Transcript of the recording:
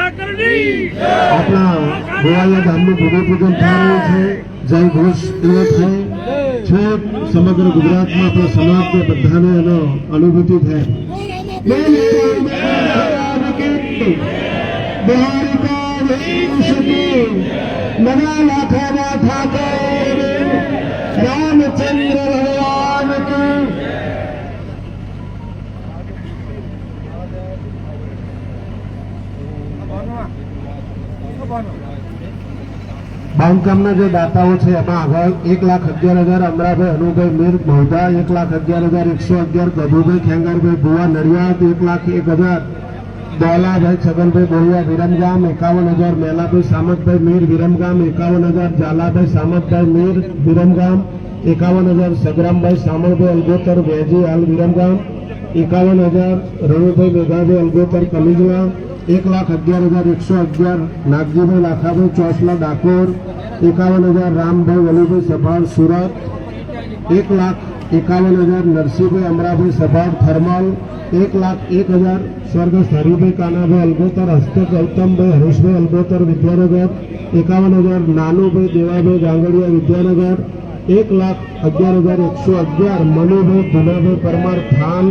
આપણા ગોવાળિયા ગામનું ભૂમિપૂજન થઈ રહ્યું છે. જય ઘોષ એવો થાય છે. સમગ્ર ગુજરાતમાં આપણા સમાજને બધાને એનો અનુભૂતિ થાય. રામચંદ્ર ભગવાન કી બાંધકામના જે દાતાઓ છે એમાં આગળ 1,11,000 અમરાભાઈ અનુભાઈ મીર મહુધા, 1,11,111 ગભુભાઈ ખેંગારભાઈ ભુવા નડિયાદ, 1,01,000 દોલાભાઈ છગનભાઈ બોલિયા વિરમગામ, 51,000 મેલાભાઈ સામતભાઈ મીર વિરમગામ, 51,000 ઝાલાભાઈ સામતભાઈ મીર વિરમગામ, 51,000 સગરામભાઈ સામળભાઈ અલગોતર વેજી હાલ વિરમગામ, 51,000 રણુભાઈ મેઘાભાઈ અલગોતર કલીજલા, 1,11,111 નાગજીભાઈ લાખાભાઈ ચોસલા ડાકોર, 51,000 રામભાઈ વલીભાઈ સભાડ સુરત, 1,51,000 નરસિંહભાઈ અમરાભાઈ સભાડ થર્મલ, 1,01,000 સ્વર્ગસ્થ હરિભાઈ કાનાભાઈ અલગોતર હસ્તક ગૌતમભાઈ હરીશભાઈ અલગોતર વિદ્યાનગર, 51,000 નાનુભાઈ દેવાભાઈ ગાંગડિયા વિદ્યાનગર, 1,11,111 મનુભાઈ ધુનાભાઈ પરમાર થાન.